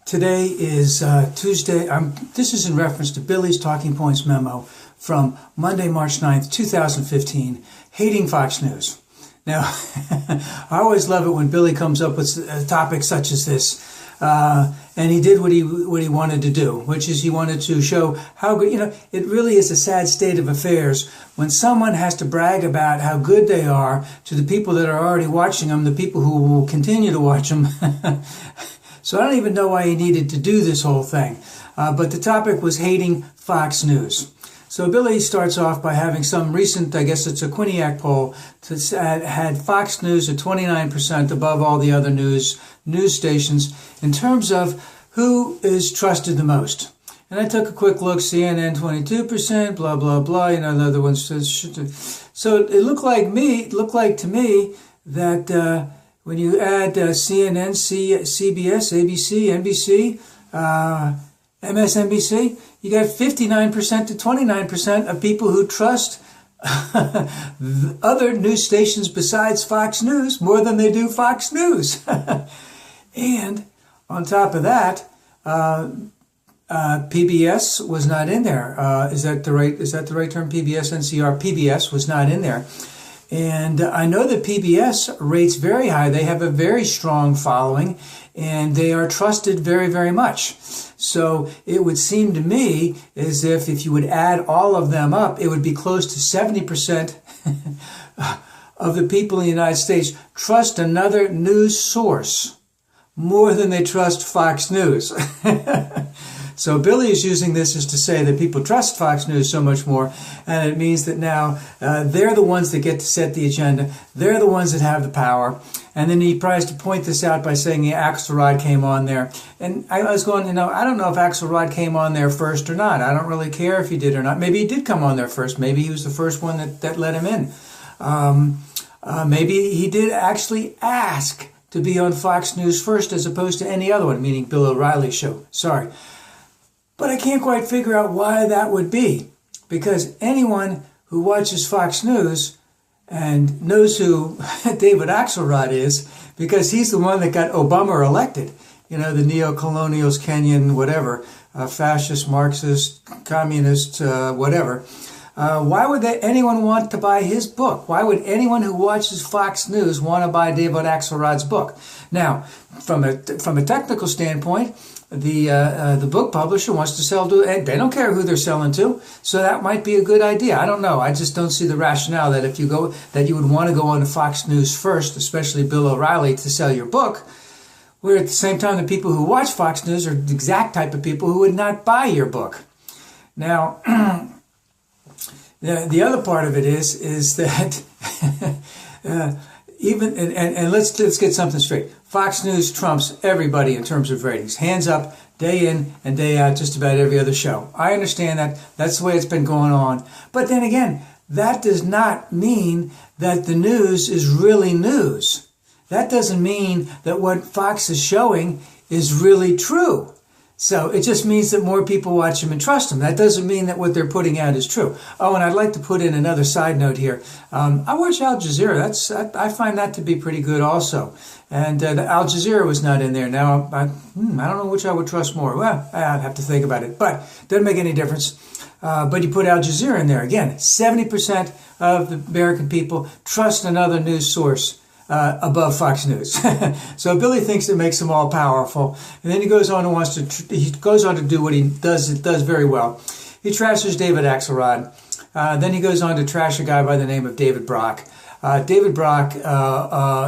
Today is Tuesday. This is in reference to Billy's Talking Points memo from Monday, March 9th, 2015, hating Fox News. Now, I always love it when Billy comes up with a topic such as this. And he did what he wanted to do, which is he wanted to show how good, it really is a sad state of affairs when someone has to brag about how good they are to the people that are already watching them, the people who will continue to watch them. So I don't even know why he needed to do this whole thing. But the topic was hating Fox News. So Billy starts off by having some recent, I guess it's a Quinnipiac poll, had Fox News at 29% above all the other news stations in terms of who is trusted the most. And I took a quick look, CNN 22%, blah, blah, blah, the other ones. So it looked like to me that when you add CNN, CBS, ABC, NBC, MSNBC, you got 59% to 29% of people who trust other news stations besides Fox News more than they do Fox News. And on top of that, PBS was not in there. Is that the right term? PBS, NCR, PBS was not in there. And I know that PBS rates very high. They have a very strong following, and they are trusted very, very much. So it would seem to me as if you would add all of them up, it would be close to 70% of the people in the United States trust another news source more than they trust Fox News. So Billy is using this as to say that people trust Fox News so much more, and it means that now they're the ones that get to set the agenda. They're the ones that have the power. And then he tries to point this out by saying Axelrod came on there. And I was going, I don't know if Axelrod came on there first or not. I don't really care if he did or not. Maybe he did come on there first. Maybe he was the first one that let him in. Maybe he did actually ask to be on Fox News first as opposed to any other one, meaning Bill O'Reilly's show. Sorry. But I can't quite figure out why that would be, because anyone who watches Fox News and knows who David Axelrod is, because he's the one that got Obama elected, the neo-colonials, Kenyan, whatever, fascist, Marxist, communist, whatever. Why would anyone want to buy his book? Why would anyone who watches Fox News want to buy David Axelrod's book? Now, from a technical standpoint, the book publisher wants to sell to, and they don't care who they're selling to, so that might be a good idea. I don't know. I just don't see the rationale that you would want to go on to Fox News first, especially Bill O'Reilly, to sell your book, where at the same time the people who watch Fox News are the exact type of people who would not buy your book. Now, the other part of it is that even and let's get something straight. Fox News trumps everybody in terms of ratings. Hands up, day in and day out, just about every other show. I understand that. That's the way it's been going on. But then again, that does not mean that the news is really news. That doesn't mean that what Fox is showing is really true. So it just means that more people watch them and trust them. That doesn't mean that what they're putting out is true. Oh, and I'd like to put in another side note here. I watch Al Jazeera. I find that to be pretty good also. And Al Jazeera was not in there. Now, I don't know which I would trust more. Well, I'd have to think about it. But it doesn't make any difference. But you put Al Jazeera in there. Again, 70% of the American people trust another news source above Fox News. So Billy thinks it makes them all powerful, and then he goes on to do what he does very well. He trashes David Axelrod. Then he goes on to trash a guy by the name of David Brock. David Brock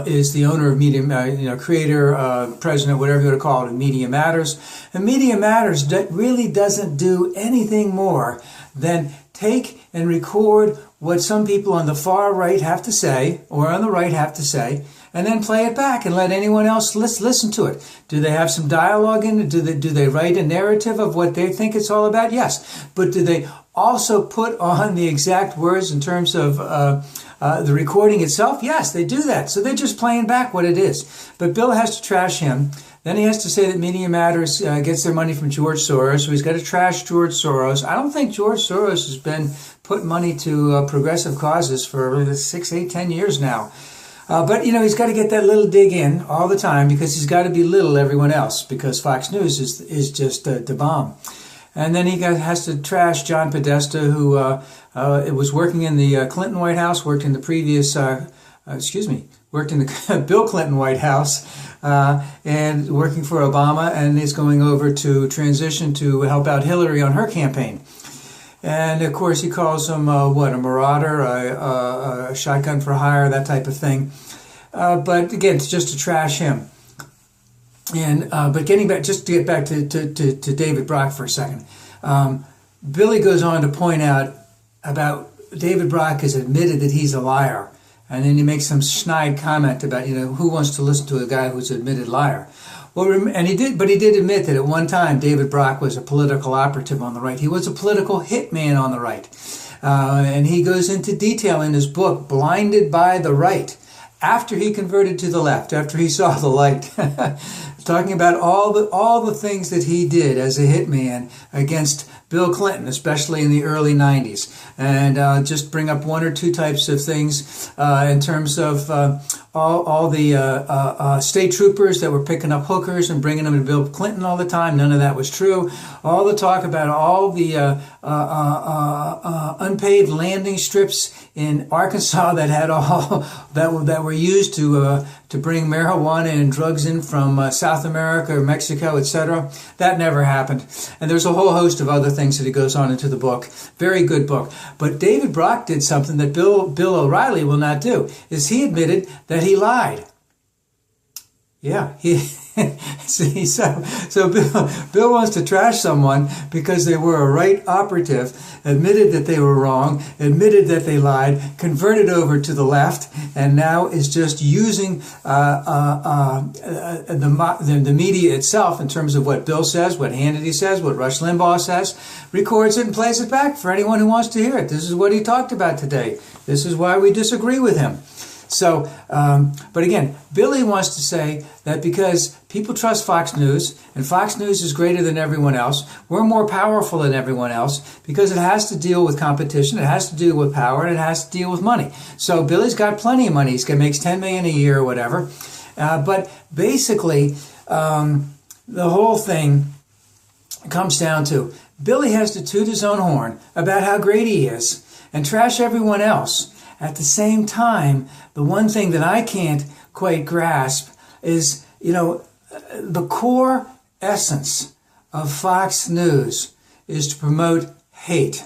is the owner of Media, creator, president, whatever you want to call it, of Media Matters. And Media Matters really doesn't do anything more than take and record what some people on the far right have to say, or on the right have to say, and then play it back and let anyone else listen to it. Do they have some dialogue in it? Do they write a narrative of what they think it's all about? Yes. But do they also put on the exact words in terms of the recording itself? Yes, they do that. So they're just playing back what it is. But Bill has to trash him. Then he has to say that Media Matters gets their money from George Soros, so he's got to trash George Soros. I don't think George Soros has been put money to progressive causes for 6, 8, 10 years now. But, he's got to get that little dig in all the time because he's got to belittle everyone else because Fox News is just the bomb. And then he has to trash John Podesta, who was working in the Clinton White House, worked in the previous, worked in the Bill Clinton White House, and working for Obama, and is going over to transition to help out Hillary on her campaign. And of course, he calls him a marauder, a shotgun for hire, that type of thing. But again, it's just to trash him. And but getting back, just to get back to David Brock for a second, Billy goes on to point out about David Brock has admitted that he's a liar, and then he makes some snide comment about who wants to listen to a guy who's an admitted liar. Well, and he did admit that at one time David Brock was a political operative on the right. He was a political hitman on the right. And he goes into detail in his book, Blinded by the Right, after he converted to the left, after he saw the light, talking about all the things that he did as a hitman against Bill Clinton, especially in the early 90s. And just bring up one or two types of things in terms of all the state troopers that were picking up hookers and bringing them to Bill Clinton all the time. None of that was true. All the talk about all the unpaved landing strips in Arkansas that had all that were used to bring marijuana and drugs in from South America or Mexico, etc. That never happened. And there's a whole host of other things that he goes on into the book. Very good book. But David Brock did something that Bill O'Reilly will not do, is he admitted that he lied. Yeah, see, so Bill wants to trash someone because they were a right operative, admitted that they were wrong, admitted that they lied, converted over to the left, and now is just using the media itself in terms of what Bill says, what Hannity says, what Rush Limbaugh says, records it and plays it back for anyone who wants to hear it. This is what he talked about today. This is why we disagree with him. So, but again, Billy wants to say that because people trust Fox News, and Fox News is greater than everyone else, we're more powerful than everyone else because it has to deal with competition, it has to deal with power, and it has to deal with money. So Billy's got plenty of money. He makes $10 million a year or whatever. But basically, the whole thing comes down to Billy has to toot his own horn about how great he is and trash everyone else. At the same time, the one thing that I can't quite grasp is, the core essence of Fox News is to promote hate,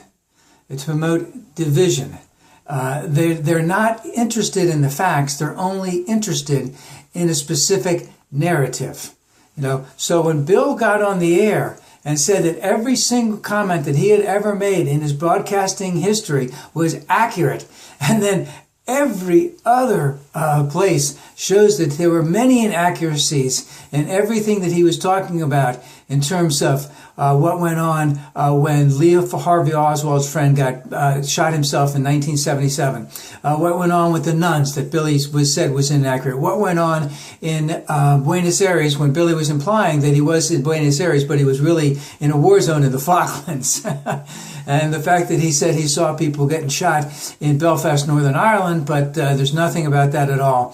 to promote division. They're not interested in the facts. They're only interested in a specific narrative. So when Bill got on the air and said that every single comment that he had ever made in his broadcasting history was accurate, and then every other place shows that there were many inaccuracies in everything that he was talking about in terms of what went on when Lee Harvey Oswald's friend got shot himself in 1977. What went on with the nuns that Billy said was inaccurate. What went on in Buenos Aires when Billy was implying that he was in Buenos Aires, but he was really in a war zone in the Falklands. And the fact that he said he saw people getting shot in Belfast, Northern Ireland, but there's nothing about that at all.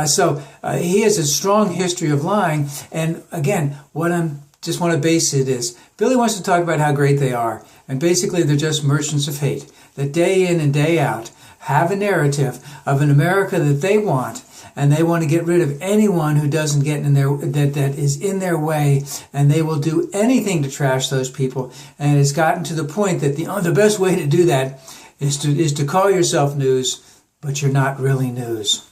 So he has a strong history of lying. And again, what I'm just want to base it is Billy wants to talk about how great they are. And basically they're just merchants of hate that day in and day out have a narrative of an America that they want. And they want to get rid of anyone who doesn't get in their, that is in their way. And they will do anything to trash those people. And it's gotten to the point that the best way to do that is to call yourself news, but you're not really news.